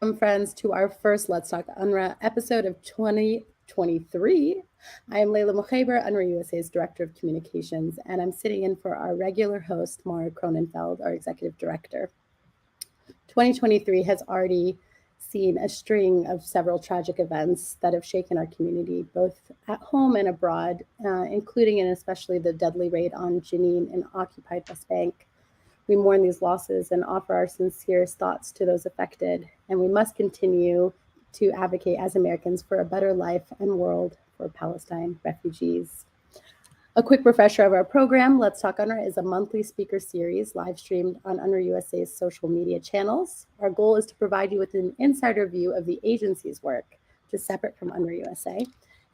welcome, friends, to our first Let's Talk UNRWA episode of 2023. I am Laila Mokhiber, UNRWA USA's Director of Communications, and I'm sitting in for our regular host, Mara Cronenfeld, our Executive Director. 2023 has already seen a string of several tragic events that have shaken our community, both at home and abroad, including and especially the deadly raid on Jenin in occupied West Bank. We mourn these losses and offer our sincerest thoughts to those affected, and we must continue to advocate as Americans for a better life and world for Palestine refugees. A quick refresher of our program, Let's Talk UNRWA is a monthly speaker series live streamed on UNRWA USA's social media channels. Our goal is to provide you with an insider view of the agency's work, which is separate from UNRWA USA.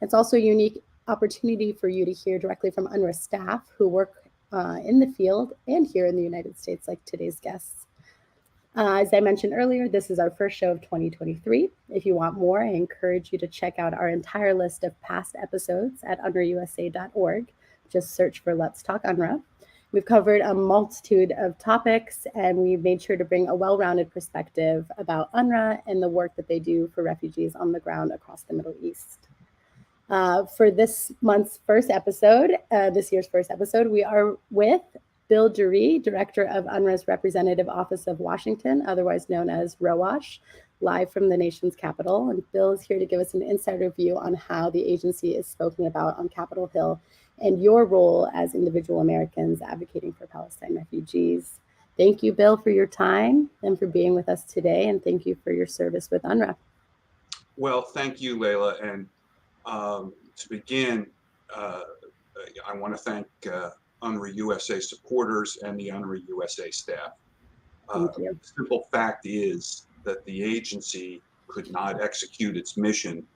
It's also a unique opportunity for you to hear directly from UNRWA staff who work in the field and here in the United States, like today's guests. As I mentioned earlier, this is our first show of 2023. If you want more, I encourage you to check out our entire list of past episodes at unrwausa.org. Just search for Let's Talk UNRWA. We've covered a multitude of topics, and we've made sure to bring a well-rounded perspective about UNRWA and the work that they do for refugees on the ground across the Middle East. For this year's first episode, we are with Bill Deere, Director of UNRWA's Representative Office of Washington, otherwise known as ROWASH, live from the nation's capital. And Bill is here to give us an insider view on how the agency is spoken about on Capitol Hill and your role as individual Americans advocating for Palestine refugees. Thank you, Bill, for your time and for being with us today. And thank you for your service with UNRWA. Well, thank you, Laila. And to begin, I want to thank UNRWA USA supporters and the UNRWA USA staff. Thank you. The simple fact is that the agency could not execute its mission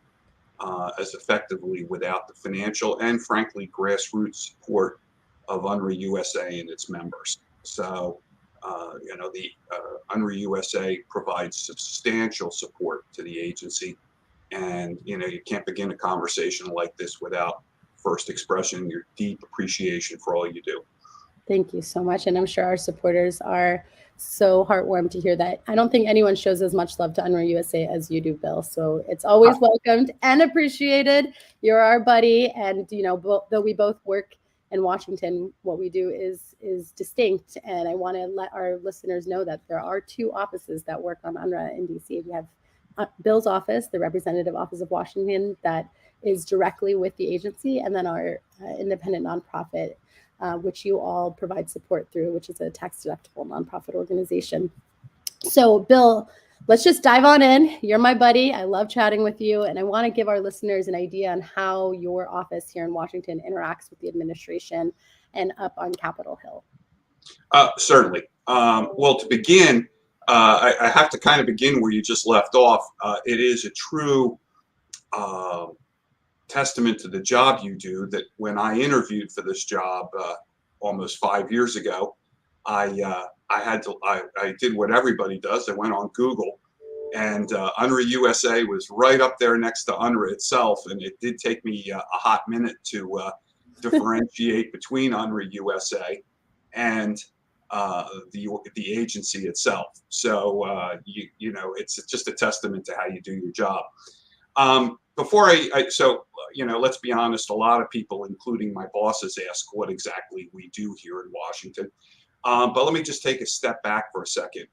as effectively without the financial and, frankly, grassroots support of UNRWA USA and its members. So, the UNRWA USA provides substantial support to the agency. And, you can't begin a conversation like this without first expressing your deep appreciation for all you do. Thank you so much. And I'm sure our supporters are so heartwarmed to hear that. I don't think anyone shows as much love to UNRWA USA as you do, Bill. So it's always welcomed and appreciated. You're our buddy. And, though we both work in Washington, what we do is distinct. And I want to let our listeners know that there are two offices that work on UNRWA in DC. We have Bill's office, the Representative Office of Washington, that is directly with the agency, and then our independent nonprofit, which you all provide support through, which is a tax-deductible nonprofit organization. So, Bill, let's just dive on in. You're my buddy. I love chatting with you, and I want to give our listeners an idea on how your office here in Washington interacts with the administration and up on Capitol Hill. Certainly. Well, to begin, I have to kind of begin where you just left off. It is a true testament to the job you do that when I interviewed for this job almost 5 years ago, I did what everybody does. I went on Google, and UNRWA USA was right up there next to UNRWA itself, and it did take me a hot minute to differentiate between UNRWA USA and the agency itself. So it's just a testament to how you do your job. Before let's be honest, a lot of people, including my bosses, ask what exactly we do here in Washington. But let me just take a step back for a second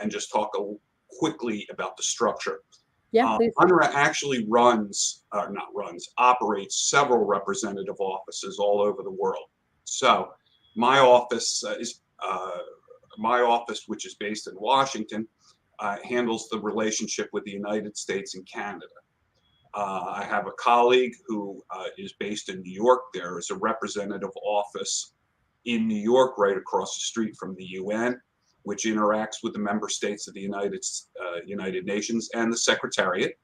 and just talk quickly about the structure. Yeah, UNRWA actually operates several representative offices all over the world. So my office which is based in Washington, handles the relationship with the United States and Canada. I have a colleague who is based in New York. There is a representative office in New York right across the street from the UN, which interacts with the member states of the United Nations and the Secretariat.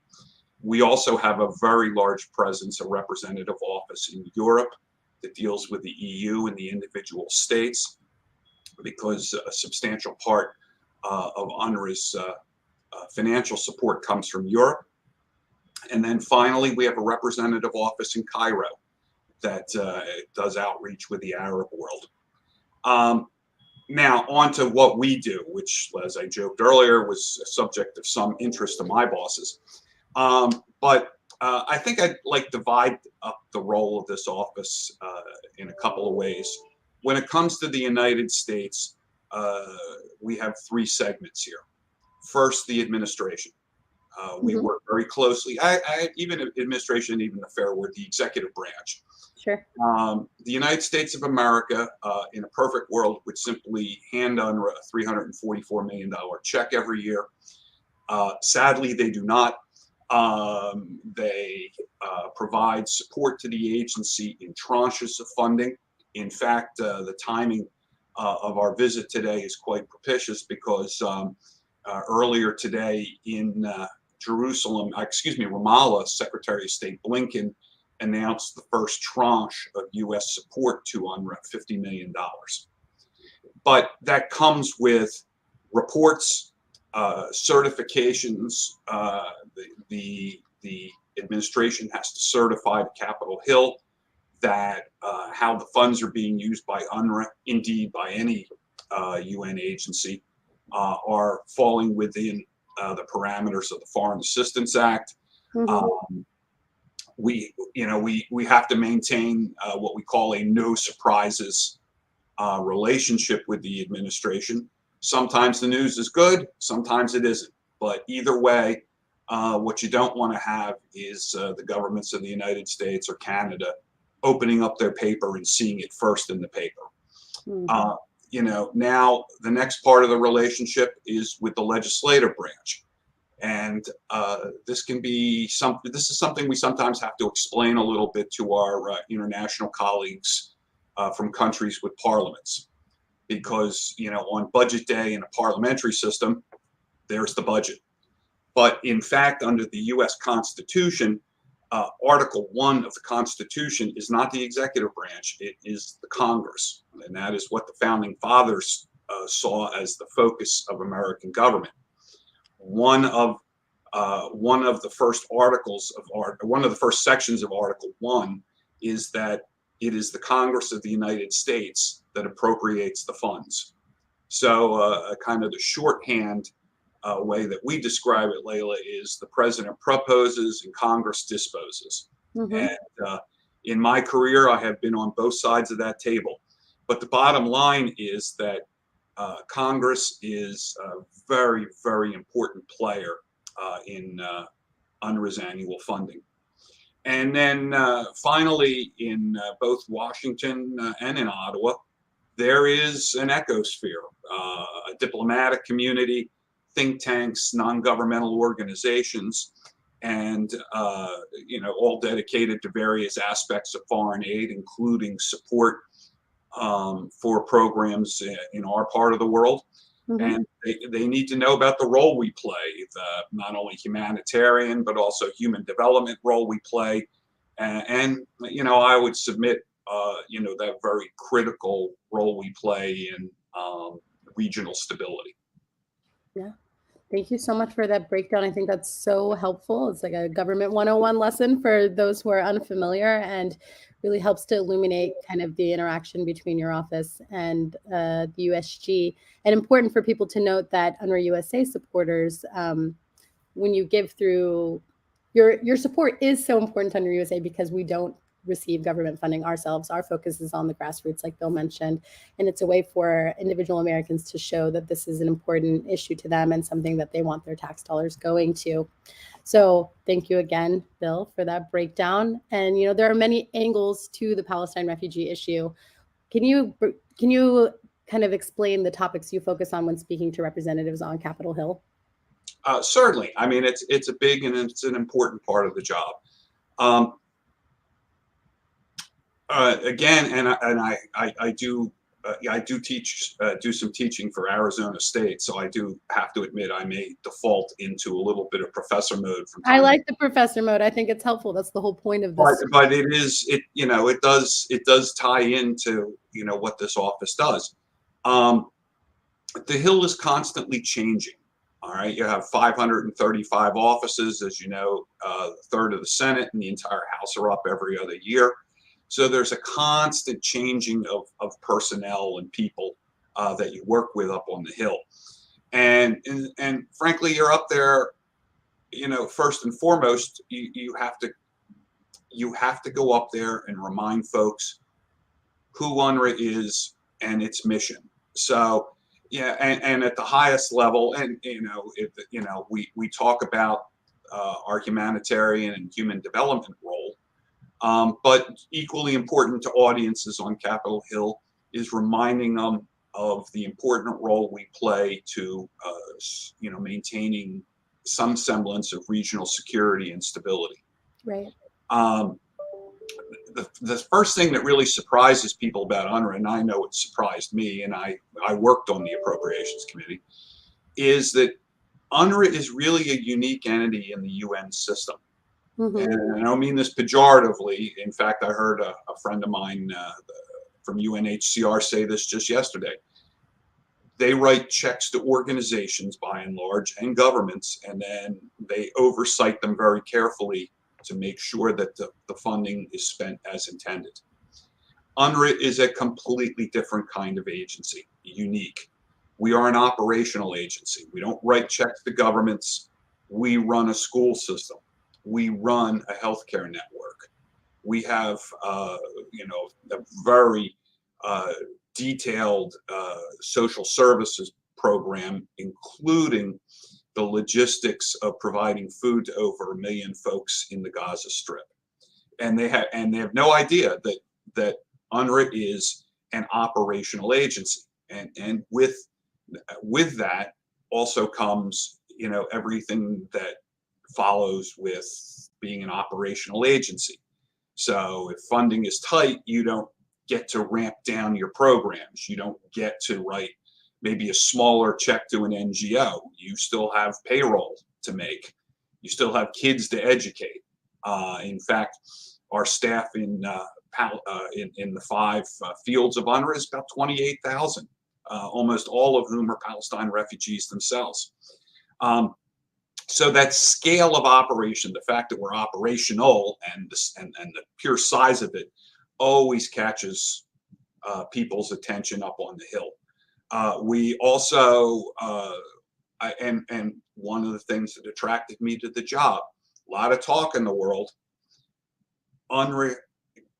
We also have a very large presence, a representative office in Europe that deals with the EU and the individual states, because a substantial part of UNRWA's financial support comes from Europe. And then finally, we have a representative office in Cairo that does outreach with the Arab world. Now, on to what we do, which, as I joked earlier, was a subject of some interest to my bosses. But I think I'd like to divide up the role of this office in a couple of ways. When it comes to the United States, we have three segments here. First, the administration. We work very closely. Even administration, even the fair word, the executive branch. Sure. The United States of America, in a perfect world, would simply hand UNRWA a $344 million check every year. Sadly, they do not. They provide support to the agency in tranches of funding. In fact, the timing of our visit today is quite propitious because earlier today in Ramallah, Secretary of State Blinken announced the first tranche of U.S. support to UNRWA, $50 million. But that comes with reports, certifications. The administration has to certify to Capitol Hill that how the funds are being used by UNRWA, indeed by any UN agency, are falling within the parameters of the Foreign Assistance Act. We have to maintain what we call a no surprises relationship with the administration. Sometimes the news is good, sometimes it isn't. But either way, what you don't want to have is the governments of the United States or Canada opening up their paper and seeing it first in the paper. Now the next part of the relationship is with the legislative branch. And this is something we sometimes have to explain a little bit to our international colleagues from countries with parliaments. Because, on budget day in a parliamentary system, there's the budget. But in fact, under the US Constitution, Article 1 of the Constitution is not the executive branch, it is the Congress. And that is what the founding fathers saw as the focus of American government. One of the first sections of Article 1 is that it is the Congress of the United States that appropriates the funds. So kind of the shorthand way that we describe it, Laila, is the president proposes and Congress disposes. And in my career, I have been on both sides of that table. But the bottom line is that Congress is a very, very important player in UNRWA's annual funding. And then finally, in both Washington and in Ottawa, there is an ecosphere, a diplomatic community, think tanks, non-governmental organizations, and all dedicated to various aspects of foreign aid, including support for programs in our part of the world. And they need to know about the role we play, not only humanitarian, but also human development role we play. And I would submit, that very critical role we play in regional stability. Yeah. Thank you so much for that breakdown. I think that's so helpful. It's like a government 101 lesson for those who are unfamiliar, and really helps to illuminate kind of the interaction between your office and the USG. And important for people to note that UNRWA USA supporters, when you give through your support is so important to UNRWA USA because we don't receive government funding ourselves. Our focus is on the grassroots, like Bill mentioned, and it's a way for individual Americans to show that this is an important issue to them and something that they want their tax dollars going to. So thank you again, Bill, for that breakdown. And there are many angles to the Palestine refugee issue. Can you kind of explain the topics you focus on when speaking to representatives on Capitol Hill? Certainly. I mean, it's a big and it's an important part of the job. Again, and I do do some teaching for Arizona State, so I do have to admit I may default into a little bit of professor mode from time. I like the professor mode. I think it's helpful. That's the whole point of this. But it does tie into what this office does. The Hill is constantly changing. All right, you have 535 offices, as you know, a third of the Senate and the entire House are up every other year. So there's a constant changing of personnel and people that you work with up on the Hill. And frankly, you're up there, first and foremost, you have to go up there and remind folks who UNRWA is and its mission. So yeah, and at the highest level, and we talk about our humanitarian and human development role, but equally important to audiences on Capitol Hill is reminding them of the important role we play to maintaining some semblance of regional security and stability. Right. The first thing that really surprises people about UNRWA, and I know it surprised me, and I worked on the Appropriations Committee, is that UNRWA is really a unique entity in the UN system. Mm-hmm. And I don't mean this pejoratively. In fact, I heard a friend of mine from UNHCR say this just yesterday. They write checks to organizations by and large and governments, and then they oversight them very carefully to make sure that the funding is spent as intended. UNRWA is a completely different kind of agency, unique. We are an operational agency. We don't write checks to governments. We run a school system. We run a healthcare network. We have, a very detailed social services program, including the logistics of providing food to over 1 million folks in the Gaza Strip. And they have no idea that UNRWA is an operational agency. And with that also comes, everything that follows with being an operational agency. So if funding is tight, you don't get to ramp down your programs. You don't get to write maybe a smaller check to an NGO. You still have payroll to make. You still have kids to educate. In fact, our staff in the 5 fields of UNRWA is about 28,000, almost all of whom are Palestine refugees themselves. So that scale of operation, the fact that we're operational and the pure size of it always catches people's attention up on the Hill. We also, and one of the things that attracted me to the job, a lot of talk in the world, UNRWA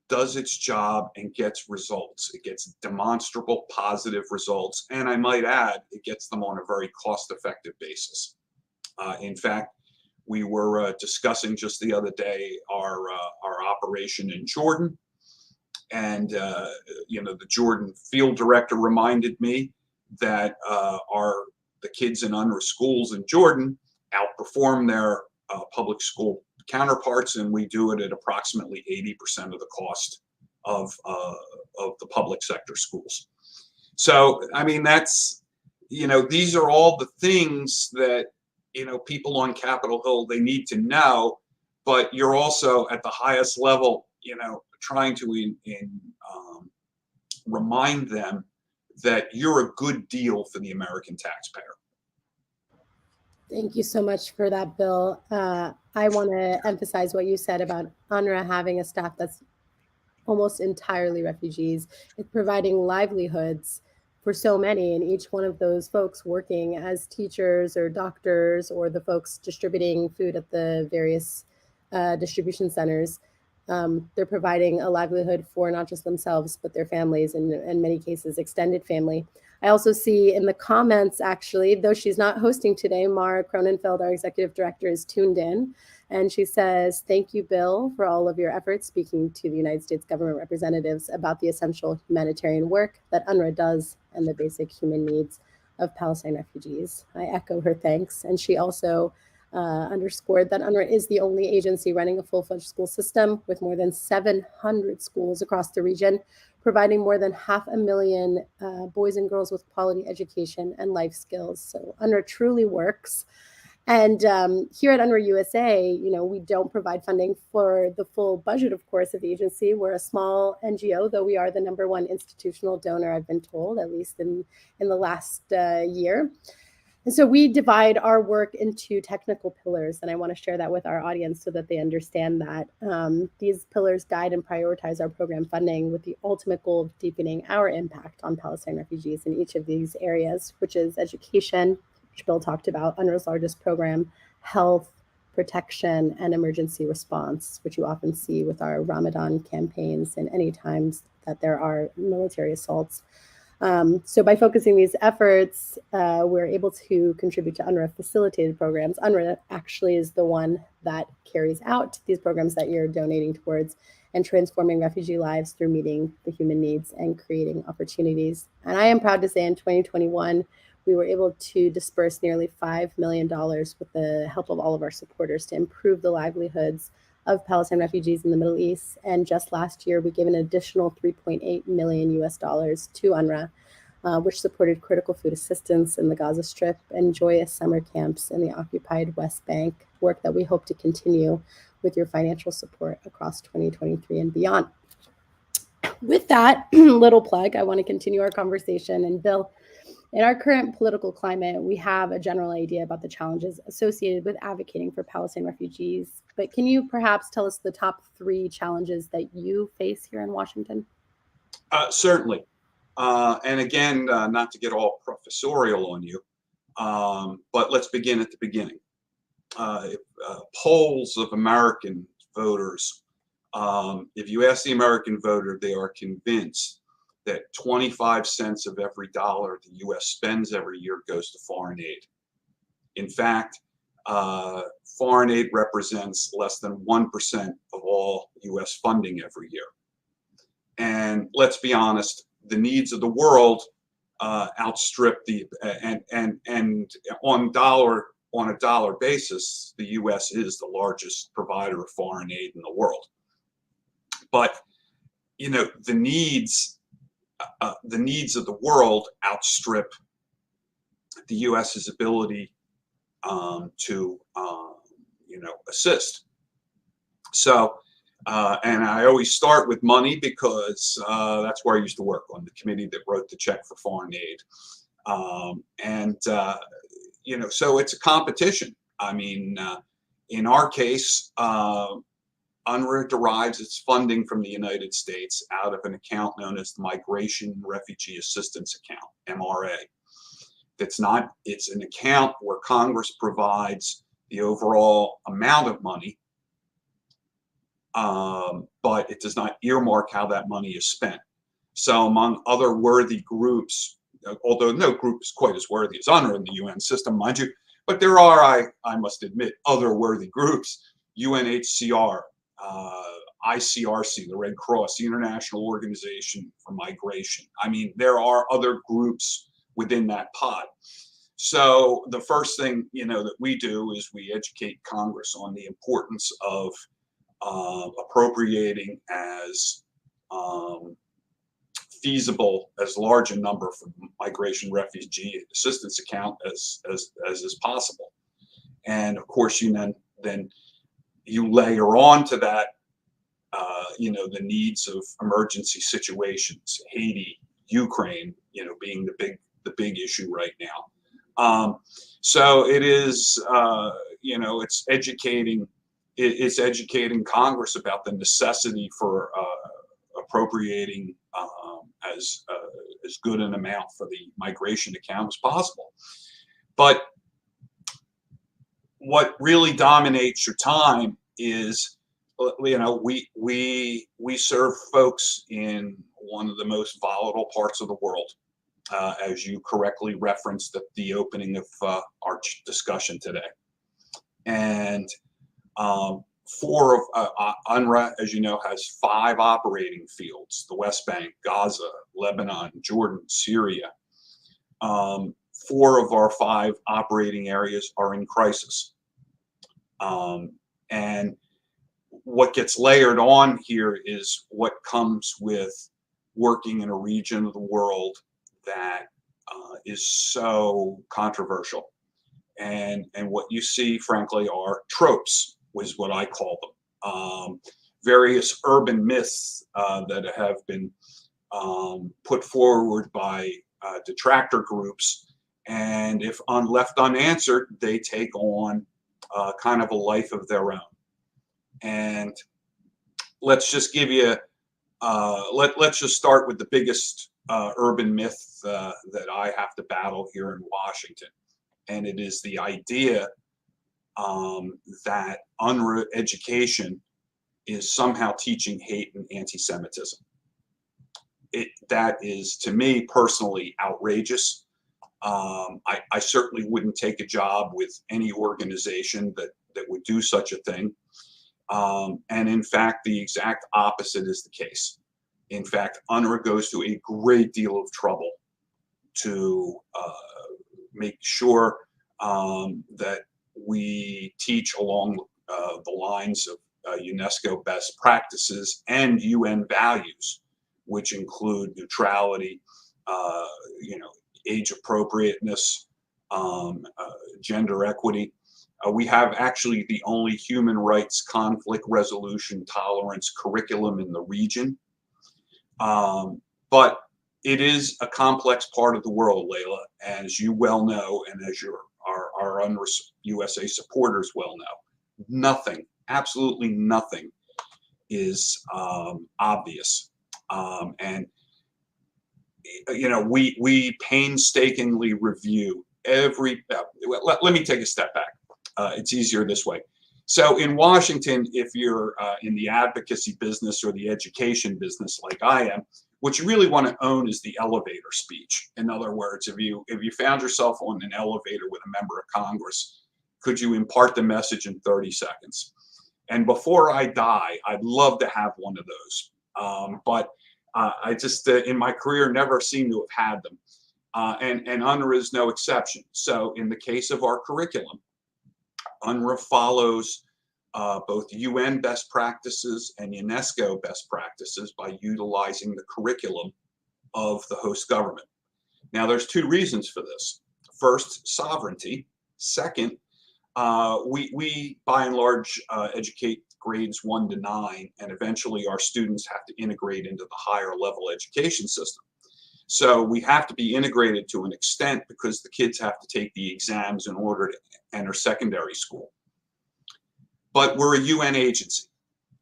does its job and gets results. It gets demonstrable positive results. And I might add, it gets them on a very cost-effective basis. In fact, we were discussing just the other day our operation in Jordan. And, the Jordan field director reminded me that the kids in UNRWA schools in Jordan outperform their public school counterparts, and we do it at approximately 80% of the cost of the public sector schools. So, I mean, that's, these are all the things that, people on Capitol Hill, they need to know, but you're also at the highest level, trying to remind them that you're a good deal for the American taxpayer. Thank you so much for that, Bill. I want to emphasize what you said about UNRWA having a staff that's almost entirely refugees. It's providing livelihoods for so many, and each one of those folks working as teachers or doctors or the folks distributing food at the various distribution centers. They're providing a livelihood for not just themselves, but their families, and in many cases, extended family. I also see in the comments, actually, though she's not hosting today, Mara Cronenfeld, our executive director, is tuned in. And she says, thank you, Bill, for all of your efforts speaking to the United States government representatives about the essential humanitarian work that UNRWA does and the basic human needs of Palestine refugees. I echo her thanks. And she also underscored that UNRWA is the only agency running a full-fledged school system with more than 700 schools across the region, providing more than 500,000 boys and girls with quality education and life skills. So UNRWA truly works. And here at UNRWA USA, we don't provide funding for the full budget, of course, of the agency. We're a small NGO, though we are the #1 institutional donor, I've been told, at least in the last year. And so we divide our work into technical pillars, and I want to share that with our audience so that they understand that. These pillars guide and prioritize our program funding with the ultimate goal of deepening our impact on Palestine refugees in each of these areas, which is education, which Bill talked about, UNRWA's largest program, health, protection, and emergency response, which you often see with our Ramadan campaigns and any times that there are military assaults. So by focusing these efforts, we're able to contribute to UNRWA facilitated programs. UNRWA actually is the one that carries out these programs that you're donating towards and transforming refugee lives through meeting the human needs and creating opportunities. And I am proud to say in 2021, we were able to disperse nearly $5 million with the help of all of our supporters to improve the livelihoods of Palestine refugees in the Middle East. And just last year, we gave an additional $3.8 million US to UNRWA, which supported critical food assistance in the Gaza Strip and joyous summer camps in the occupied West Bank, work that we hope to continue with your financial support across 2023 and beyond. With that little plug, I want to continue our conversation. And Bill, in our current political climate, we have a general idea about the challenges associated with advocating for Palestine refugees. But can you perhaps tell us the top 3 challenges that you face here in Washington? Certainly. And again, not to get all professorial on you, but let's begin at the beginning. Polls of American voters, if you ask the American voter, they are convinced that 25 cents of every dollar the U.S. spends every year goes to foreign aid. In fact, foreign aid represents less than 1% of all U.S. funding every year. And let's be honest, the needs of the world outstrip the and on a dollar basis, the U.S. is the largest provider of foreign aid in the world. But you know, the needs of the world outstrip the U.S.'s ability to assist. So, and I always start with money because that's where I used to work, on the committee that wrote the check for foreign aid. So it's a competition. I mean, in our case, UNRWA derives its funding from the United States out of an account known as the Migration Refugee Assistance Account, MRA. It's an account where Congress provides the overall amount of money, but it does not earmark how that money is spent. So among other worthy groups, although no group is quite as worthy as UNRWA in the UN system, mind you, but there are, I must admit, other worthy groups: UNHCR, ICRC, the Red Cross, the International Organization for Migration. I mean, there are other groups within that pot. So the first thing, that we do is we educate Congress on the importance of appropriating as feasible, as large a number for Migration Refugee Assistance Account as is possible. And of course, then you layer on to that, the needs of emergency situations, Haiti, Ukraine, being the big issue right now. So it is, it's educating Congress about the necessity for appropriating as good an amount for the migration account as possible. But what really dominates your time is, we serve folks in one of the most volatile parts of the world, as you correctly referenced at the opening of our discussion today. And UNRWA, as you know, has 5 operating fields: the West Bank, Gaza, Lebanon, Jordan, Syria. 4 of our 5 operating areas are in crisis. And what gets layered on here is what comes with working in a region of the world that is so controversial. And what you see, frankly, are tropes, is what I call them. Various urban myths that have been put forward by detractor groups And if left unanswered, they take on kind of a life of their own. And let's just give you, let's just start with the biggest urban myth that I have to battle here in Washington. And it is the idea that UNRWA education is somehow teaching hate and anti-Semitism. That is, to me personally, outrageous. I certainly wouldn't take a job with any organization that would do such a thing. And in fact, the exact opposite is the case. In fact, UNRWA goes to a great deal of trouble to make sure that we teach along the lines of UNESCO best practices and UN values, which include neutrality, age appropriateness, gender equity. We have actually the only human rights conflict resolution tolerance curriculum in the region. But it is a complex part of the world, Laila, as you well know, and as our UNRWA USA supporters well know. Nothing, absolutely nothing is obvious. And we painstakingly review every, let me take a step back. It's easier this way. So in Washington, if you're in the advocacy business or the education business like I am, what you really want to own is the elevator speech. In other words, if you found yourself on an elevator with a member of Congress, could you impart the message in 30 seconds? And before I die, I'd love to have one of those. But I just, in my career, never seem to have had them. And UNRWA is no exception. So in the case of our curriculum, UNRWA follows both UN best practices and UNESCO best practices by utilizing the curriculum of the host government. Now, there's two reasons for this. First, sovereignty. Second, we by and large educate grades 1 to 9, and eventually our students have to integrate into the higher level education system. So we have to be integrated to an extent because the kids have to take the exams in order to enter secondary school. But we're a UN agency,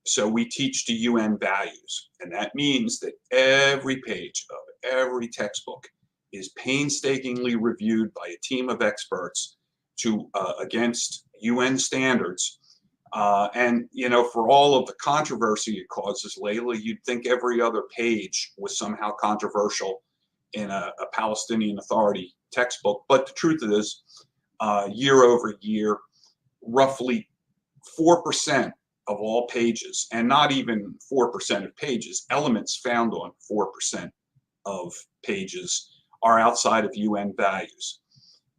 so we teach to UN values, and that means that every page of every textbook is painstakingly reviewed by a team of experts against UN standards. And for all of the controversy it causes, Laila, you'd think every other page was somehow controversial in a Palestinian Authority textbook. But the truth is, year over year, roughly 4% of all pages, and not even 4% of pages, elements found on 4% of pages are outside of UN values.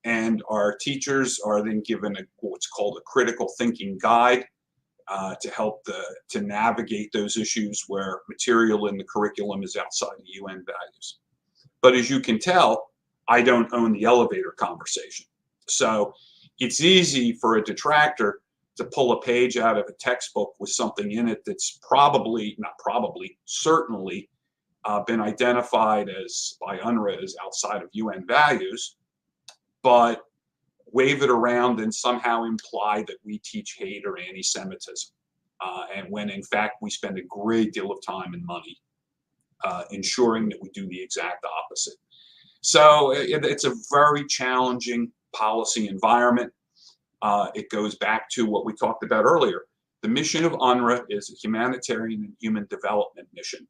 And our teachers are then given what's called a critical thinking guide to help to navigate those issues where material in the curriculum is outside of UN values. But as you can tell, I don't own the elevator conversation. So it's easy for a detractor to pull a page out of a textbook with something in it that's certainly been identified by UNRWA as outside of UN values, but wave it around and somehow imply that we teach hate or anti-Semitism. And when in fact we spend a great deal of time and money ensuring that we do the exact opposite. So it's a very challenging policy environment. It goes back to what we talked about earlier. The mission of UNRWA is a humanitarian and human development mission.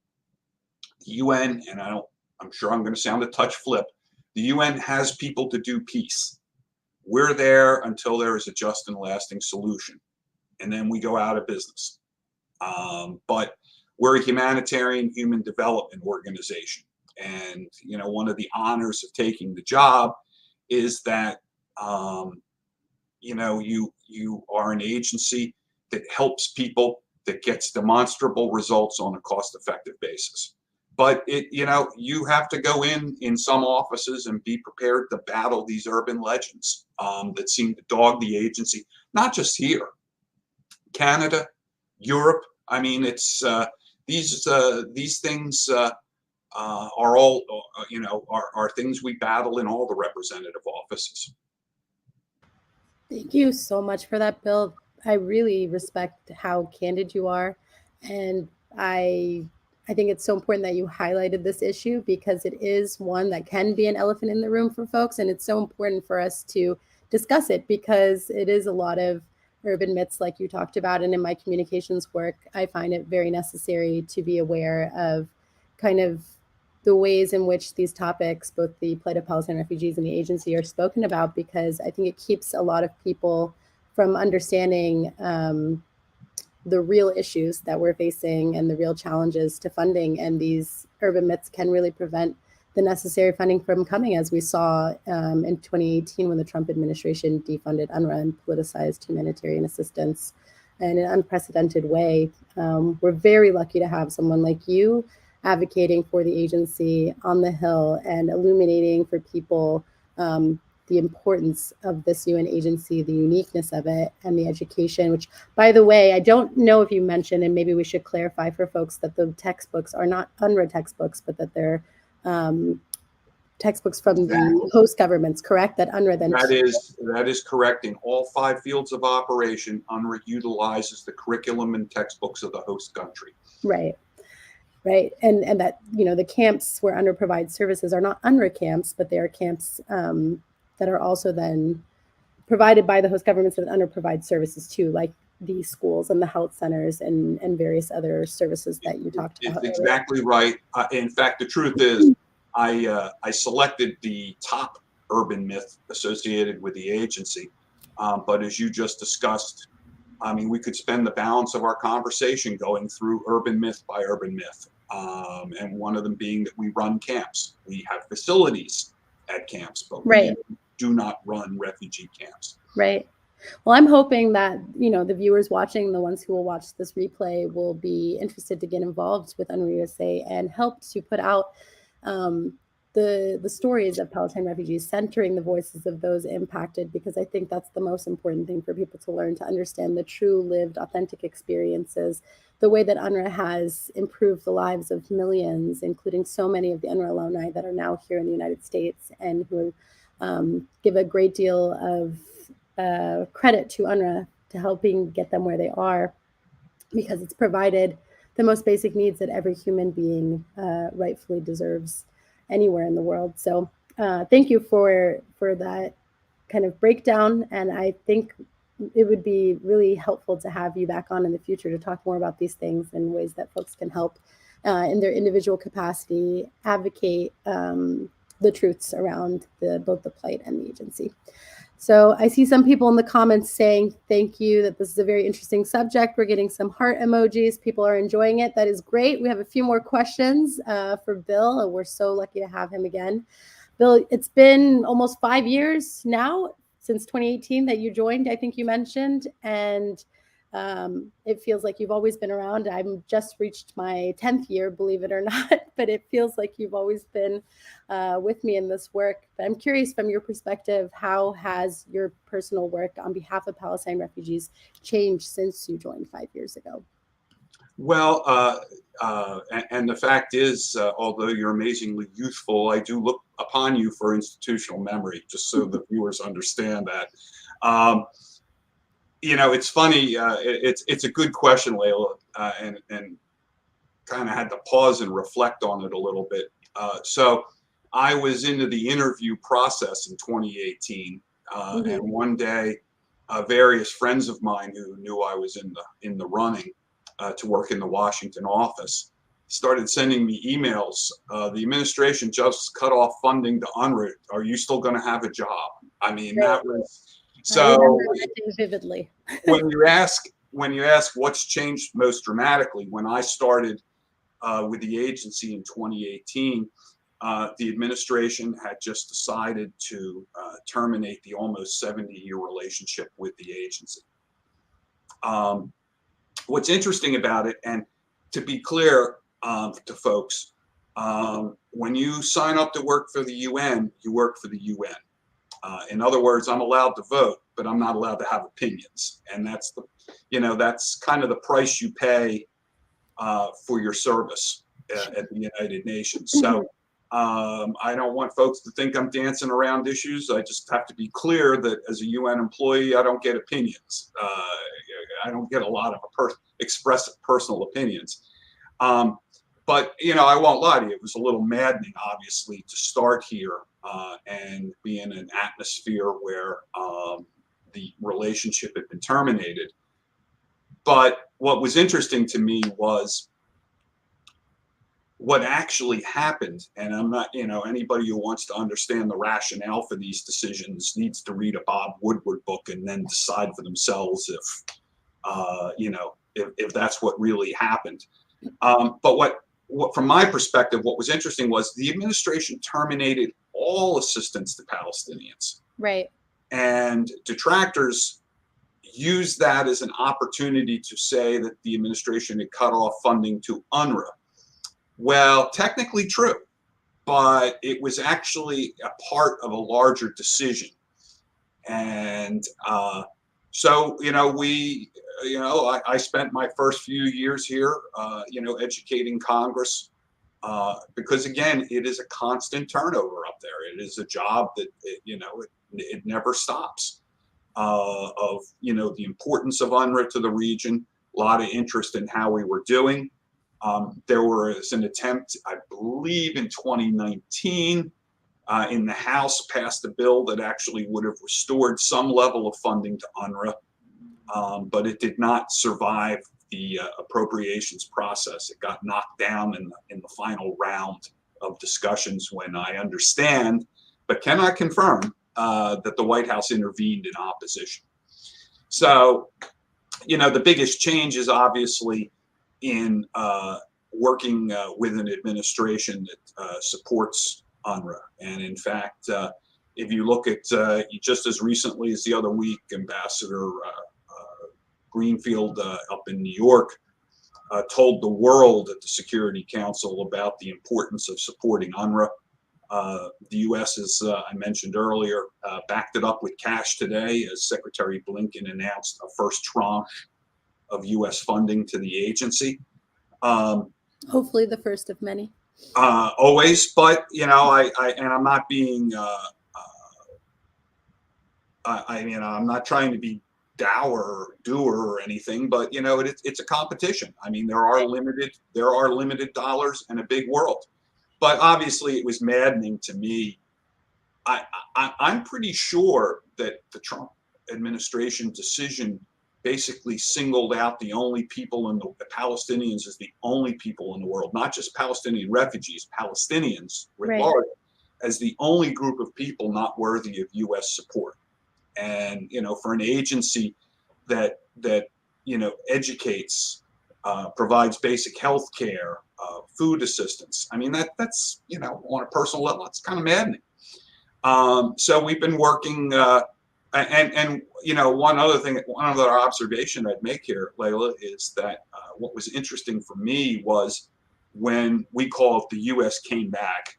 The UN, and I'm sure I'm going to sound a touch flip, the UN has people to do peace. We're there until there is a just and lasting solution, and then we go out of business. But we're a humanitarian human development organization, and one of the honors of taking the job is that you are an agency that helps people, that gets demonstrable results on a cost-effective basis. But you have to go in some offices and be prepared to battle these urban legends that seem to dog the agency, not just here, Canada, Europe. I mean, it's these things are all, are things we battle in all the representative offices. Thank you so much for that, Bill. I really respect how candid you are, and I think it's so important that you highlighted this issue because it is one that can be an elephant in the room for folks, and it's so important for us to discuss it because it is a lot of urban myths like you talked about, and in my communications work, I find it very necessary to be aware of kind of the ways in which these topics, both the plight of Palestine refugees and the agency, are spoken about, because I think it keeps a lot of people from understanding the real issues that we're facing and the real challenges to funding. And these urban myths can really prevent the necessary funding from coming, as we saw in 2018 when the Trump administration defunded UNRWA and politicized humanitarian assistance in an unprecedented way. We're very lucky to have someone like you advocating for the agency on the Hill and illuminating for people the importance of this UN agency, the uniqueness of it, and the education, which, by the way, I don't know if you mentioned, and maybe we should clarify for folks that the textbooks are not UNRWA textbooks, but that they're textbooks from the host governments, correct? That UNRWA then... That is correct. In all 5 fields of operation, UNRWA utilizes the curriculum and textbooks of the host country. Right. Right. And that, the camps where UNRWA provides services are not UNRWA camps, but they are camps that are also then provided by the host governments that UNRWA provides services to, like the schools and the health centers and various other services that you talked about. It's exactly right. In fact, the truth is, I selected the top urban myth associated with the agency. But as you just discussed, I mean, we could spend the balance of our conversation going through urban myth by urban myth. And one of them being that we run camps. We have facilities at camps, but we do not run refugee camps. Right. Well, I'm hoping that, the viewers watching, the ones who will watch this replay, will be interested to get involved with UNRWA USA and help to put out the stories of Palestine refugees, centering the voices of those impacted, because I think that's the most important thing for people to learn, to understand the true lived, authentic experiences, the way that UNRWA has improved the lives of millions, including so many of the UNRWA alumni that are now here in the United States and who give a great deal of credit to UNRWA to helping get them where they are, because it's provided the most basic needs that every human being rightfully deserves anywhere in the world. So thank you for that kind of breakdown. And I think it would be really helpful to have you back on in the future to talk more about these things and ways that folks can help in their individual capacity advocate the truths around both the plight and the agency. So I see some people in the comments saying thank you, that this is a very interesting subject. We're getting some heart emojis. People are enjoying it. That is great. We have a few more questions for Bill, and we're so lucky to have him again. Bill, it's been almost 5 years now since 2018 that you joined, I think you mentioned, and it feels like you've always been around. I've just reached my 10th year, believe it or not, but it feels like you've always been with me in this work. But I'm curious, from your perspective, how has your personal work on behalf of Palestine refugees changed since you joined 5 years ago? Well, and the fact is, although you're amazingly youthful, I do look upon you for institutional memory, just so the viewers understand that. It's funny. It's a good question, Laila, and kind of had to pause and reflect on it a little bit. So I was into the interview process in 2018, and one day, various friends of mine who knew I was in the running to work in the Washington office started sending me emails. The administration just cut off funding to UNRWA. Are you still going to have a job? I mean, that was. So I remember that vividly. when you ask what's changed most dramatically, when I started with the agency in 2018, the administration had just decided to terminate the almost 70-year relationship with the agency. What's interesting about it, and to be clear to folks, when you sign up to work for the UN, you work for the UN. In other words, I'm allowed to vote, but I'm not allowed to have opinions, and that's kind of the price you pay for your service. at the United Nations. So I don't want folks to think I'm dancing around issues. I just have to be clear that as a UN employee, I don't get opinions. I don't get a lot of expressive personal opinions. But, I won't lie to you. It was a little maddening, obviously, to start here and be in an atmosphere where the relationship had been terminated. But what was interesting to me was what actually happened. And I'm not, anybody who wants to understand the rationale for these decisions needs to read a Bob Woodward book and then decide for themselves if that's what really happened. But what from my perspective, what was interesting was the administration terminated all assistance to Palestinians. Right. And detractors used that as an opportunity to say that the administration had cut off funding to UNRWA. Well, technically true, but it was actually a part of a larger decision. And so, I spent my first few years here, educating Congress, because again, it is a constant turnover up there. It is a job that, it never stops, of, the importance of UNRWA to the region, a lot of interest in how we were doing. There was an attempt, I believe in 2019, in the House passed a bill that actually would have restored some level of funding to UNRWA, but it did not survive the appropriations process. It got knocked down in the final round of discussions when I understand, but cannot confirm, that the White House intervened in opposition. So, the biggest change is obviously in working with an administration that supports UNRWA. And in fact, if you look at just as recently as the other week, Ambassador Greenfield up in New York told the world at the Security Council about the importance of supporting UNRWA. The U.S., as I mentioned earlier, backed it up with cash today as Secretary Blinken announced a first tranche of U.S. funding to the agency. Hopefully the first of many. Always, but I'm not being, I'm not trying to be dour or anything, but it's a competition. I mean, there are limited dollars and a big world, but obviously it was maddening to me. I'm pretty sure that the Trump administration decision basically singled out the only people in the Palestinians as the only people in the world, not just Palestinian refugees, Palestinians writ large, as the only group of people not worthy of U.S. support. And, for an agency that educates, provides basic health care, food assistance, I mean, that's, on a personal level, it's kind of maddening. So we've been working, and one other observation I'd make here, Laila, is that what was interesting for me was when we call it the U.S. came back,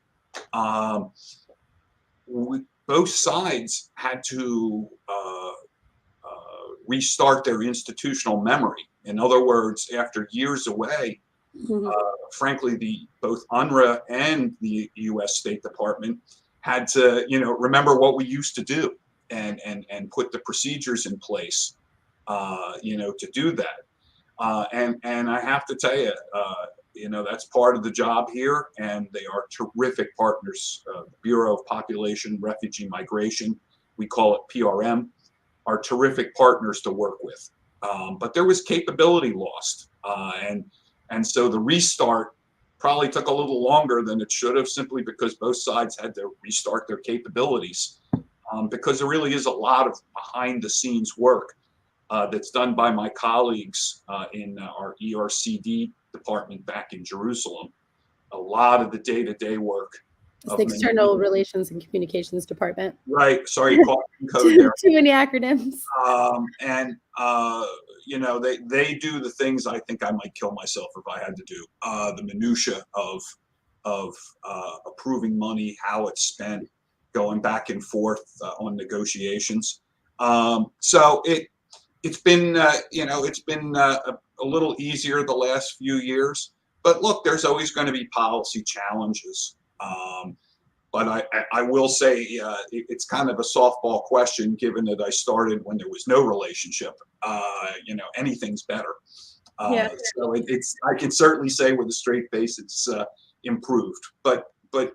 both sides had to restart their institutional memory. In other words, after years away, frankly, both UNRWA and the U.S. State Department had to, remember what we used to do and put the procedures in place, to do that. And I have to tell you, that's part of the job here, and they are terrific partners. The Bureau of Population, Refugee Migration, we call it PRM, are terrific partners to work with. But there was capability lost, and so the restart probably took a little longer than it should have, simply because both sides had to restart their capabilities, because there really is a lot of behind-the-scenes work that's done by my colleagues in our ERCD department back in Jerusalem. A lot of the day-to-day work. It's the External Relations and Communications Department. Right. Sorry, code there. Too many acronyms. They do the things I think I might kill myself if I had to do. The minutia of approving money, how it's spent, going back and forth on negotiations. So it's been a little easier the last few years. But look, there's always going to be policy challenges. But I will say it's kind of a softball question, given that I started when there was no relationship. Anything's better. Yeah. So I can certainly say with a straight face it's improved. But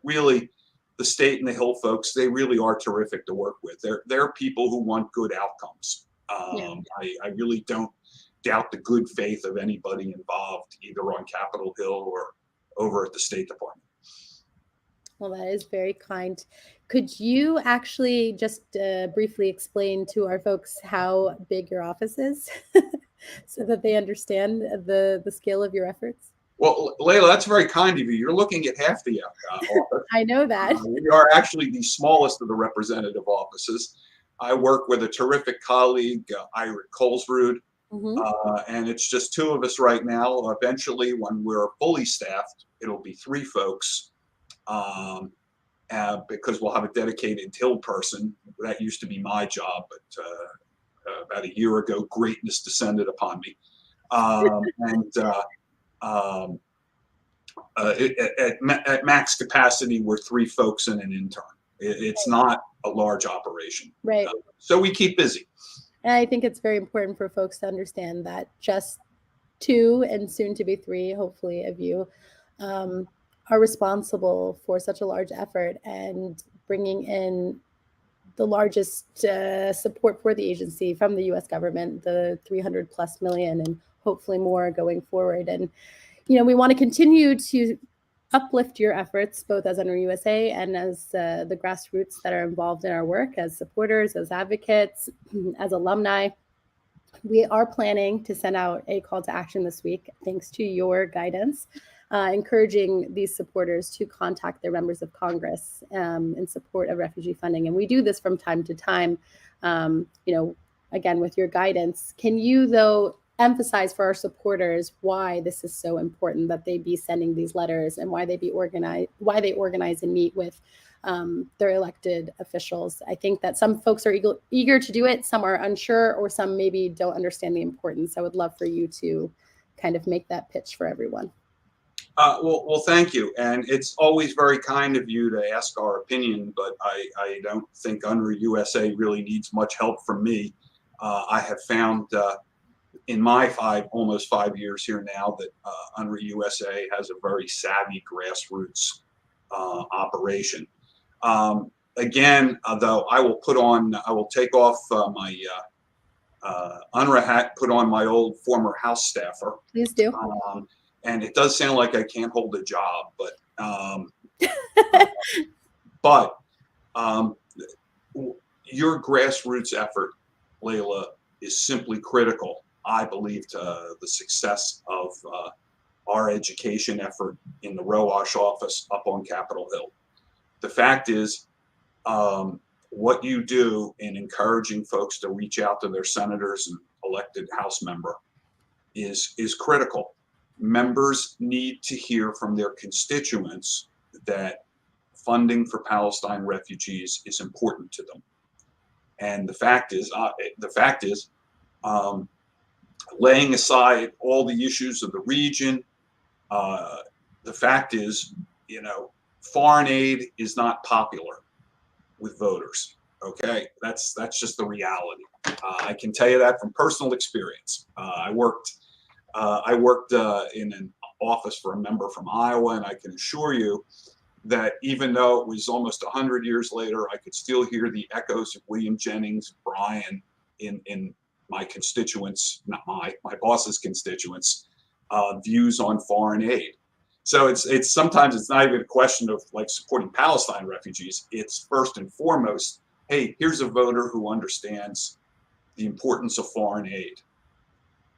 really, the state and the Hill folks, they really are terrific to work with. They're people who want good outcomes. I really don't doubt the good faith of anybody involved, either on Capitol Hill or over at the State Department. Well, that is very kind. Could you actually just briefly explain to our folks how big your office is so that they understand the scale of your efforts? Well, Laila, that's very kind of you. You're looking at half the office. I know that. We are actually the smallest of the representative offices. I work with a terrific colleague, Ira Colesrud, and it's just two of us right now. Eventually, when we're fully staffed, it'll be three folks. Because we'll have a dedicated Hill person. That used to be my job, but about a year ago, greatness descended upon me. At max capacity, we're three folks and an intern. It's not a large operation. Right. So we keep busy. And I think it's very important for folks to understand that just two and soon to be three, hopefully, of you are responsible for such a large effort and bringing in the largest support for the agency from the U.S. government, the 300 plus million, and hopefully more going forward. And, we want to continue to uplift your efforts, both as UNRWA USA and as the grassroots that are involved in our work, as supporters, as advocates, as alumni. We are planning to send out a call to action this week, thanks to your guidance, encouraging these supporters to contact their members of Congress in support of refugee funding. And we do this from time to time, again, with your guidance. Can you, though, emphasize for our supporters why this is so important that they be sending these letters and why they organize and meet with their elected officials? I think that some folks are eager to do it, some are unsure, or some maybe don't understand the importance. I would love for you to kind of make that pitch for everyone. Well, thank you. And it's always very kind of you to ask our opinion, but I don't think UNRWA USA really needs much help from me. I have found in my almost 5 years here now that UNRWA USA has a very savvy grassroots operation. Again, though, I will take off my UNRWA hat, put on my old former House staffer. Please do. And it does sound like I can't hold a job, but your grassroots effort, Laila, is simply critical, I believe, to the success of our education effort in the Rowash office up on Capitol Hill. The fact is, what you do in encouraging folks to reach out to their senators and elected House member is critical. Members need to hear from their constituents that funding for Palestine refugees is important to them. And the fact is, laying aside all the issues of the region, the fact is, foreign aid is not popular with voters. Okay, that's just the reality. I can tell you that from personal experience. I worked in an office for a member from Iowa, and I can assure you that even though it was almost 100 years later, I could still hear the echoes of William Jennings Bryan in my constituents, not my boss's constituents, views on foreign aid. So it's sometimes it's not even a question of like supporting Palestine refugees. It's first and foremost, hey, here's a voter who understands the importance of foreign aid.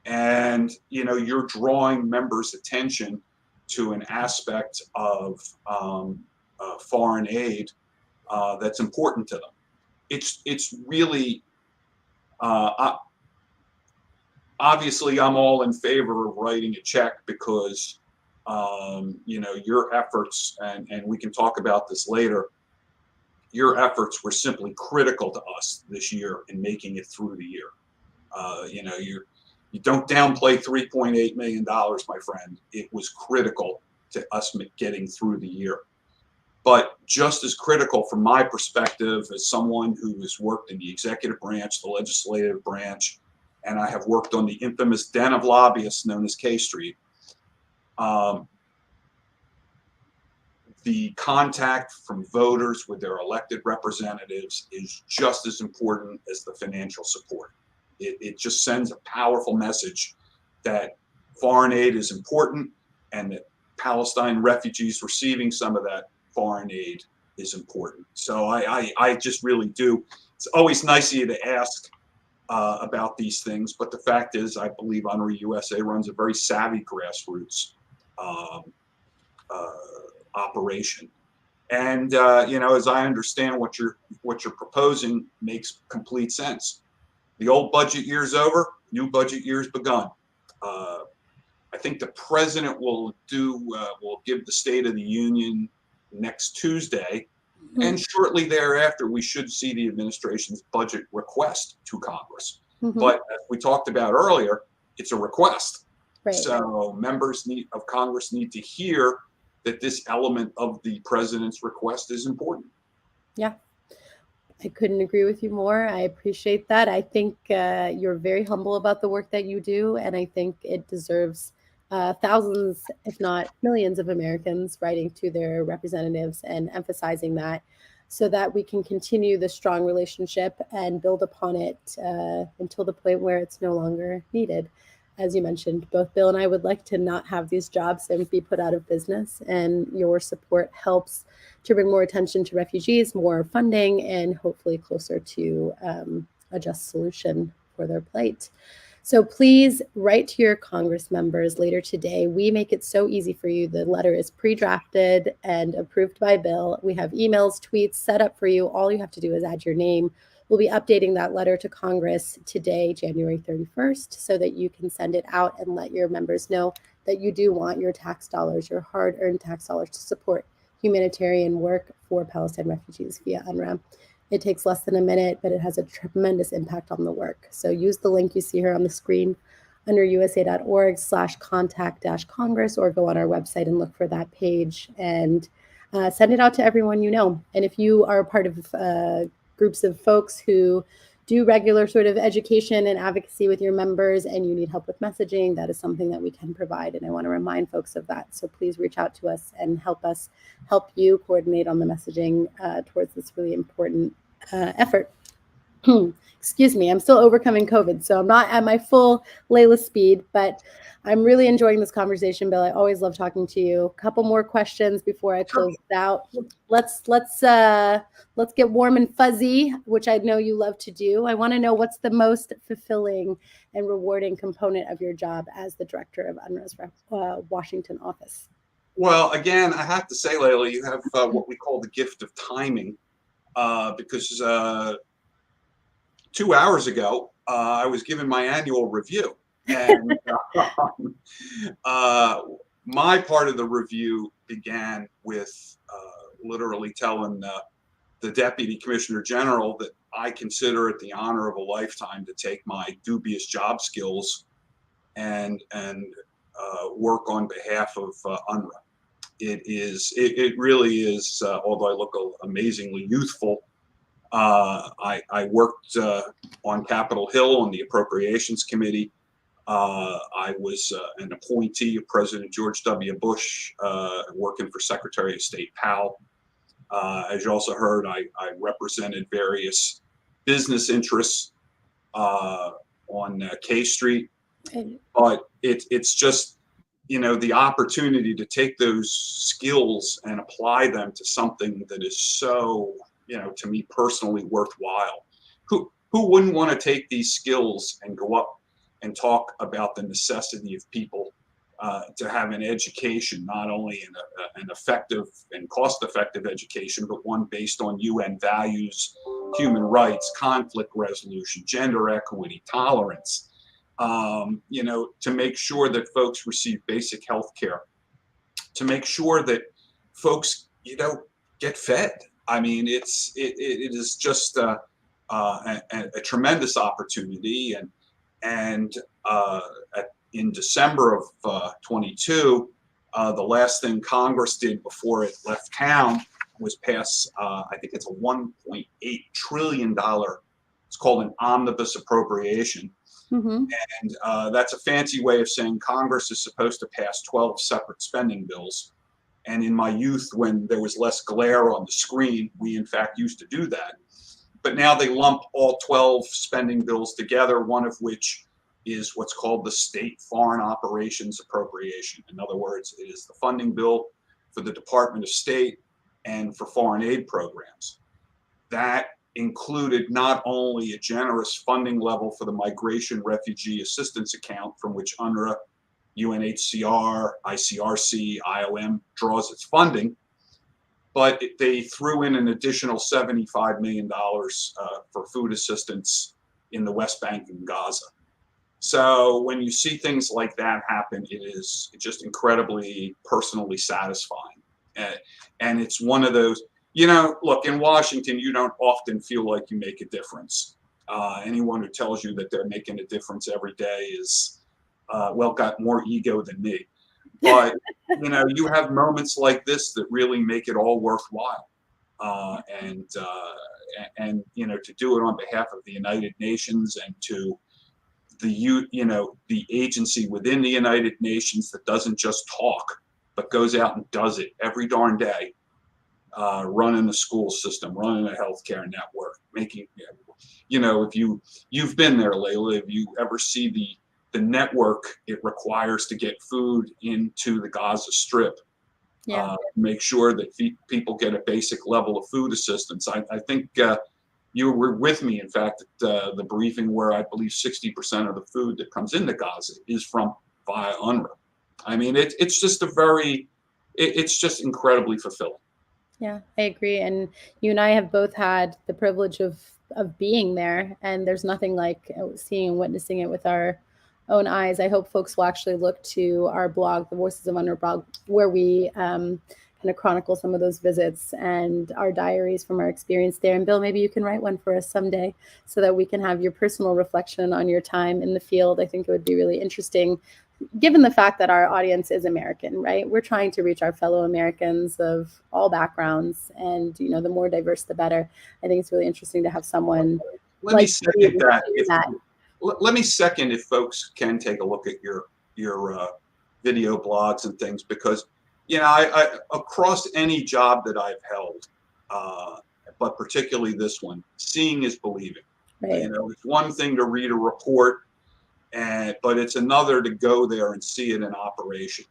And, you're drawing members' attention to an aspect of foreign aid that's important to them. It's really, obviously, I'm all in favor of writing a check because, your efforts, and we can talk about this later, your efforts were simply critical to us this year in making it through the year. You don't downplay $3.8 million, my friend. It was critical to us getting through the year. But just as critical from my perspective as someone who has worked in the executive branch, the legislative branch, and I have worked on the infamous den of lobbyists known as K Street, the contact from voters with their elected representatives is just as important as the financial support. It just sends a powerful message that foreign aid is important and that Palestine refugees receiving some of that foreign aid is important. So I just really do. It's always nice of you to ask about these things, but the fact is, I believe UNRWA USA runs a very savvy grassroots operation. And as I understand what you're proposing makes complete sense. The old budget year's over, new budget year's begun. I think the president will give the State of the Union next Tuesday, and shortly thereafter we should see the administration's budget request to Congress. But as we talked about earlier, it's a request. Right. So members of Congress need to hear that this element of the president's request is important. Yeah, I couldn't agree with you more. I appreciate that. I think you're very humble about the work that you do, and I think it deserves thousands, if not millions of Americans writing to their representatives and emphasizing that so that we can continue the strong relationship and build upon it until the point where it's no longer needed. As you mentioned, both Bill and I would like to not have these jobs and be put out of business, and your support helps to bring more attention to refugees, more funding, and hopefully closer to a just solution for their plight. So please write to your Congress members later today. We make it so easy for you. The letter is pre-drafted and approved by Bill. We have emails, tweets set up for you. All you have to do is add your name. We'll be updating that letter to Congress today, January 31st, so that you can send it out and let your members know that you do want your tax dollars, your hard-earned tax dollars, to support humanitarian work for Palestine refugees via UNRWA. It takes less than a minute, but it has a tremendous impact on the work. So use the link you see here on the screen, UNRWA.org/contact-Congress, or go on our website and look for that page and send it out to everyone you know. And if you are a part of groups of folks who do regular sort of education and advocacy with your members and you need help with messaging, that is something that we can provide. And I want to remind folks of that. So please reach out to us and help you coordinate on the messaging towards this really important effort. Excuse me, I'm still overcoming COVID, so I'm not at my full Laila speed, but I'm really enjoying this conversation, Bill. I always love talking to you. A couple more questions before I close it out. Let's get warm and fuzzy, which I know you love to do. I want to know what's the most fulfilling and rewarding component of your job as the director of UNRWA's Washington office. Well, again, I have to say, Laila, you have what we call the gift of timing, because 2 hours ago, I was given my annual review. And my part of the review began with literally telling the Deputy Commissioner General that I consider it the honor of a lifetime to take my dubious job skills and work on behalf of UNRWA. It really is, although I look amazingly youthful, I worked on Capitol Hill on the Appropriations Committee. I was an appointee of President George W. Bush, working for Secretary of State Powell. As you also heard, I represented various business interests on K Street. But it's just, the opportunity to take those skills and apply them to something that is so, to me personally worthwhile. Who wouldn't want to take these skills and go up and talk about the necessity of people to have an education, not only an effective and cost-effective education, but one based on UN values, human rights, conflict resolution, gender equity, tolerance, to make sure that folks receive basic health care, to make sure that folks, get fed. I mean, it is just a tremendous opportunity. And And in December of 22, the last thing Congress did before it left town was pass, I think it's a $1.8 trillion. It's called an omnibus appropriation. Mm-hmm. And that's a fancy way of saying Congress is supposed to pass 12 separate spending bills. And in my youth, when there was less glare on the screen, we in fact used to do that. But now they lump all 12 spending bills together, one of which is what's called the State Foreign Operations Appropriation. In other words, it is the funding bill for the Department of State and for foreign aid programs. That included not only a generous funding level for the Migration Refugee Assistance Account, from which UNRWA, UNHCR, ICRC, IOM draws its funding, but they threw in an additional $75 million for food assistance in the West Bank and Gaza. So when you see things like that happen, it is just incredibly personally satisfying. And it's one of those, look, in Washington, you don't often feel like you make a difference. Anyone who tells you that they're making a difference every day is, got more ego than me. But, you have moments like this that really make it all worthwhile. And to do it on behalf of the United Nations and to the agency within the United Nations that doesn't just talk, but goes out and does it every darn day, running a school system, running a healthcare network, making, if you've been there, Laila, if you ever see the network it requires to get food into the Gaza Strip, make sure that people get a basic level of food assistance. I think you were with me, in fact, at the briefing where I believe 60% of the food that comes into Gaza is from via UNRWA. I mean, it's just it's just incredibly fulfilling. Yeah, I agree. And you and I have both had the privilege of being there, and there's nothing like seeing and witnessing it with our own eyes. I hope folks will actually look to our blog, the Voices of UNRWA blog, where we kind of chronicle some of those visits and our diaries from our experience there. And Bill, maybe you can write one for us someday so that we can have your personal reflection on your time in the field. I think it would be really interesting, given the fact that our audience is American, right? We're trying to reach our fellow Americans of all backgrounds, and the more diverse, the better. I think it's really interesting to have someone. Let me second that. Let me second if folks can take a look at your video blogs and things, because I across any job that I've held, but particularly this one, seeing is believing. Right. It's one thing to read a report, but it's another to go there and see it in operation.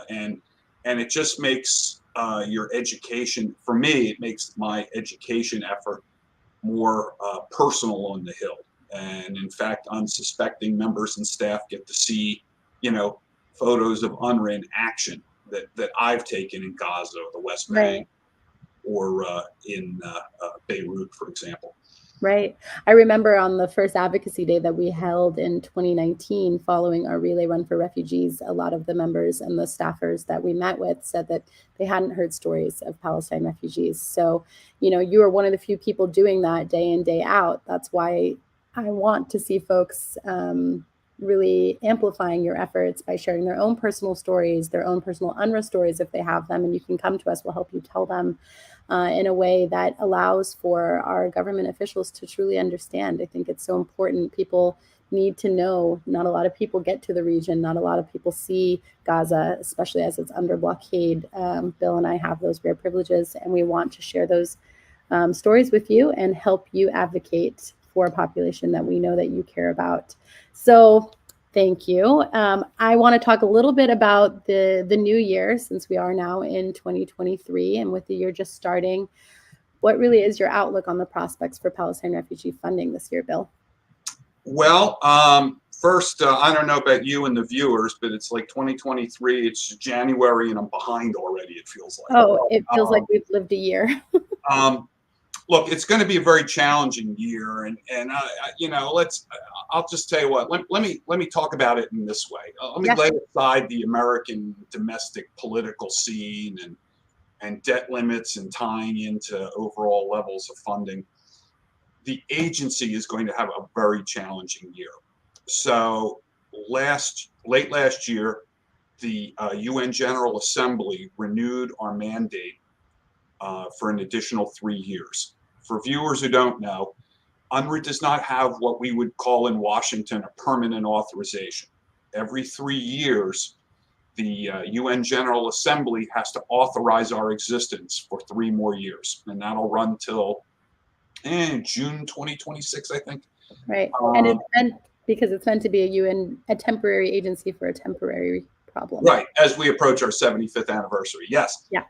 And it just makes your education, for me, it makes my education effort more personal on the Hill. And in fact, unsuspecting members and staff get to see, photos of UNRWA in action that I've taken in Gaza or the West Bank, or in Beirut, for example. Right. I remember on the first advocacy day that we held in 2019, following our relay run for refugees, a lot of the members and the staffers that we met with said that they hadn't heard stories of Palestine refugees. So, you are one of the few people doing that day in, day out. That's why I want to see folks really amplifying your efforts by sharing their own personal stories, their own personal UNRWA stories if they have them, and you can come to us, we'll help you tell them in a way that allows for our government officials to truly understand. I think it's so important. People need to know. Not a lot of people get to the region. Not a lot of people see Gaza, especially as it's under blockade. Bill and I have those rare privileges, and we want to share those stories with you and help you advocate for a population that we know that you care about. So thank you. I want to talk a little bit about the new year, since we are now in 2023 and with the year just starting. What really is your outlook on the prospects for Palestine refugee funding this year, Bill? Well, first, I don't know about you and the viewers, but it's like 2023, it's January and I'm behind already, it feels like. Oh, it feels like we've lived a year. Look, it's going to be a very challenging year, and I'll just tell you what. Let me talk about it in this way. Let me lay aside the American domestic political scene and debt limits and tying into overall levels of funding. The agency is going to have a very challenging year. So late last year, the UN General Assembly renewed our mandate for an additional 3 years. For viewers who don't know, UNRWA does not have what we would call in Washington a permanent authorization. Every 3 years, the UN General Assembly has to authorize our existence for 3 more years, and that'll run till June 2026, I think. Right, and it's meant because it's meant to be a temporary agency for a temporary problem. Right, as we approach our 75th anniversary, yes. Yeah.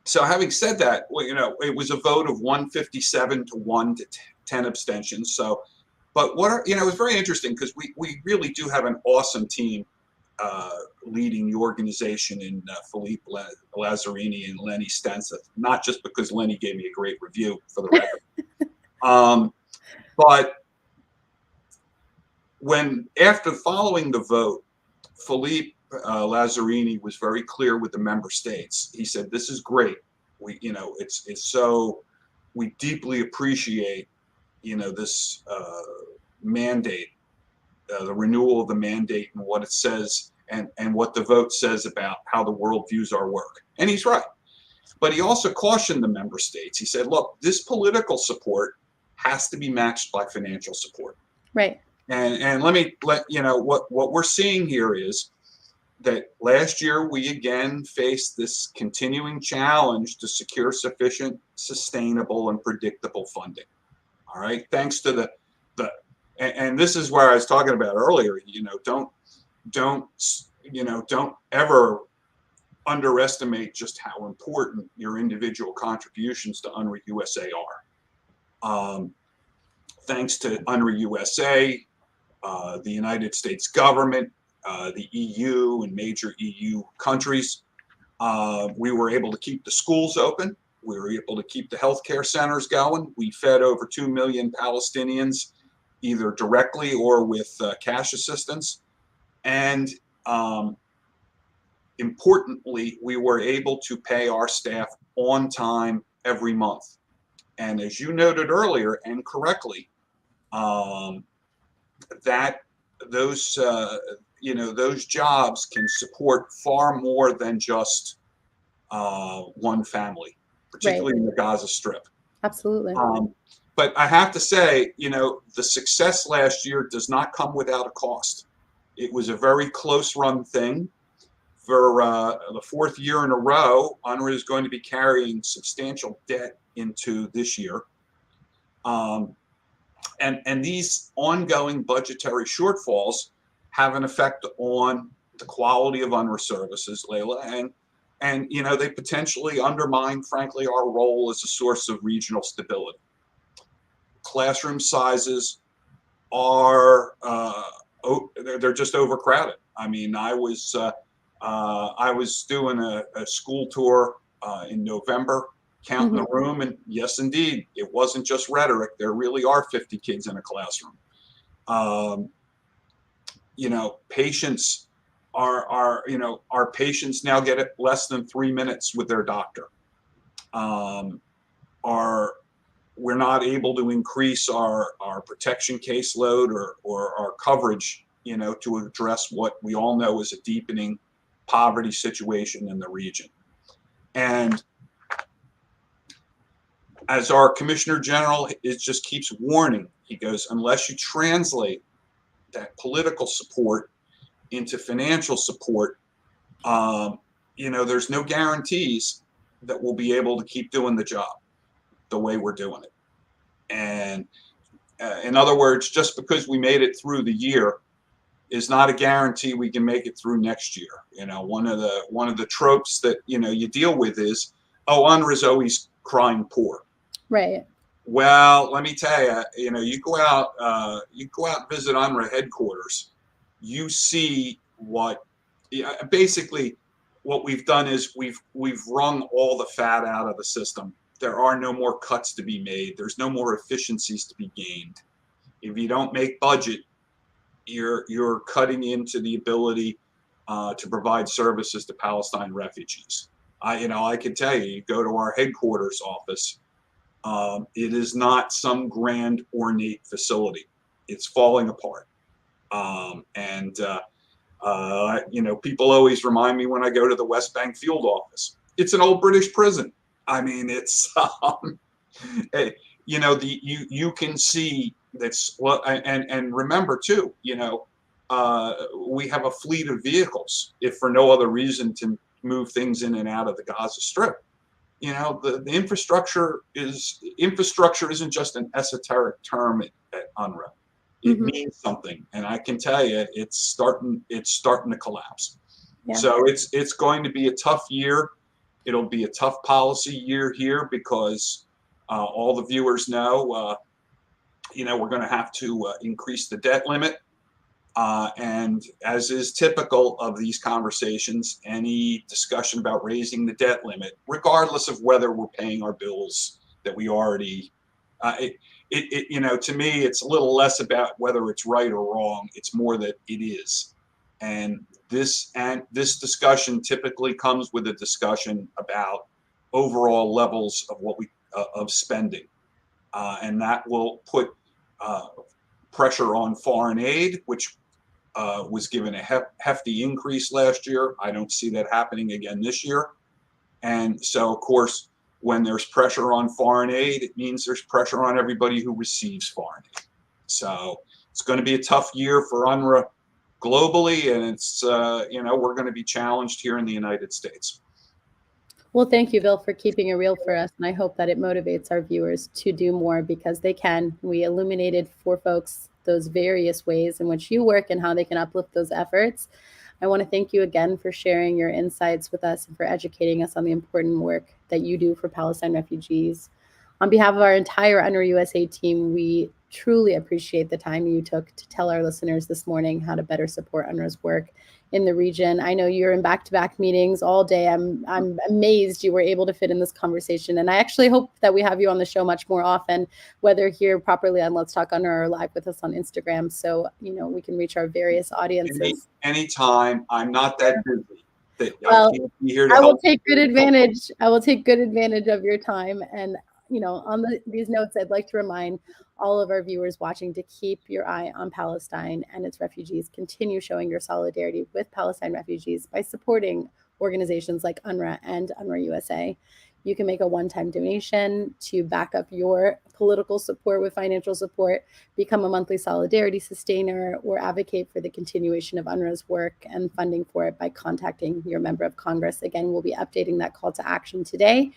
So having said that, well, it was a vote of 157 to 1 to 10 abstentions. So, but it was very interesting because we really do have an awesome team leading the organization in Philippe Lazzarini and Lenny Stenseth, not just because Lenny gave me a great review for the record. But after following the vote, Philippe Lazzarini was very clear with the member states. He said, "This is great. We deeply appreciate, this mandate, the renewal of the mandate and what it says and what the vote says about how the world views our work." And he's right. But he also cautioned the member states. He said, "Look, this political support has to be matched by financial support." Right. And what we're seeing here is that last year we again faced this continuing challenge to secure sufficient, sustainable, and predictable funding. All right, thanks to and this is where I was talking about earlier. Don't ever underestimate just how important your individual contributions to UNRWA USA are. Thanks to UNRWA USA, the United States government, the EU and major EU countries, we were able to keep the schools open. We were able to keep the healthcare centers going. We fed over 2 million Palestinians, either directly or with cash assistance. And importantly, we were able to pay our staff on time every month. And as you noted earlier, and correctly, that those jobs can support far more than just one family, particularly in the Gaza Strip. Absolutely. But I have to say, the success last year does not come without a cost. It was a very close run thing. For the 4th year in a row, UNRWA is going to be carrying substantial debt into this year. And these ongoing budgetary shortfalls have an effect on the quality of UNRWA services, Laila, and they potentially undermine, frankly, our role as a source of regional stability. Classroom sizes are they're just overcrowded. I mean, I was doing a school tour in November, counting the room, and yes, indeed, it wasn't just rhetoric. There really are 50 kids in a classroom. Patients our patients now get less than 3 minutes with their doctor. We're not able to increase our protection caseload or our coverage, to address what we all know is a deepening poverty situation in the region. And as our Commissioner General, it just keeps warning. He goes, unless you translate that political support into financial support, there's no guarantees that we'll be able to keep doing the job the way we're doing it. And in other words, just because we made it through the year is not a guarantee we can make it through next year. One of the tropes that you deal with is, UNRWA is always crying poor. Right. Well, let me tell you, you go out and visit UNRWA headquarters, you see basically what we've done is we've wrung all the fat out of the system. There are no more cuts to be made. There's no more efficiencies to be gained. If you don't make budget, you're cutting into the ability to provide services to Palestine refugees. I can tell you, you go to our headquarters office, it is not some grand ornate facility. It's falling apart. People always remind me when I go to the West Bank field office, it's an old British prison. I mean, it's, you can see that's and remember too, we have a fleet of vehicles, if for no other reason, to move things in and out of the Gaza Strip. The infrastructure isn't just an esoteric term at UNRWA. It means something, and I can tell you, it's starting to collapse. Yeah. So it's going to be a tough year. It'll be a tough policy year here because all the viewers know, we're going to have to increase the debt limit. And as is typical of these conversations, any discussion about raising the debt limit, regardless of whether we're paying our bills that we already, to me, it's a little less about whether it's right or wrong. It's more that it is. And this discussion typically comes with a discussion about overall levels of of spending, and that will put pressure on foreign aid, which was given a hefty increase last year. I don't see that happening again this year. And so, of course, when there's pressure on foreign aid, it means there's pressure on everybody who receives foreign aid. So it's going to be a tough year for UNRWA globally, and it's, we're going to be challenged here in the United States. Well, thank you, Bill, for keeping it real for us. And I hope that it motivates our viewers to do more, because they can. We illuminated for folks those various ways in which you work and how they can uplift those efforts. I want to thank you again for sharing your insights with us and for educating us on the important work that you do for Palestine refugees. On behalf of our entire UNRWA USA team, we truly appreciate the time you took to tell our listeners this morning how to better support UNRWA's work in the region. I know you're in back-to-back meetings all day. I'm amazed you were able to fit in this conversation. And I actually hope that we have you on the show much more often, whether here properly on Let's Talk UNRWA or live with us on Instagram, so we can reach our various audiences. Anytime. I'm not that busy. Well, I will take good advantage. I will take good advantage of your time. And on these notes, I'd like to remind all of our viewers watching to keep your eye on Palestine and its refugees. Continue showing your solidarity with Palestine refugees by supporting organizations like UNRWA and UNRWA USA. You can make a one-time donation to back up your political support with financial support, become a monthly solidarity sustainer, or advocate for the continuation of UNRWA's work and funding for it by contacting your member of Congress. Again, we'll be updating that call to action today.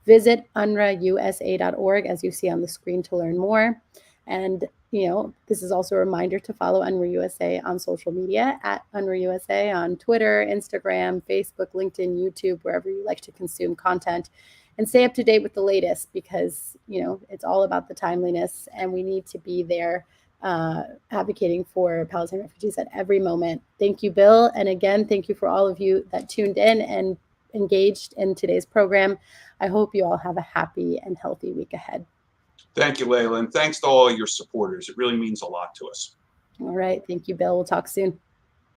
Visit unrwausa.org, as you see on the screen, to learn more. And, this is also a reminder to follow UNRWA USA on social media at UNRWA USA on Twitter, Instagram, Facebook, LinkedIn, YouTube, wherever you like to consume content, and stay up to date with the latest, because, it's all about the timeliness, and we need to be there advocating for Palestine refugees at every moment. Thank you, Bill. And again, thank you for all of you that tuned in and engaged in today's program. I hope you all have a happy and healthy week ahead. Thank you, Laila, and thanks to all your supporters. It really means a lot to us. All right. Thank you, Bill. We'll talk soon.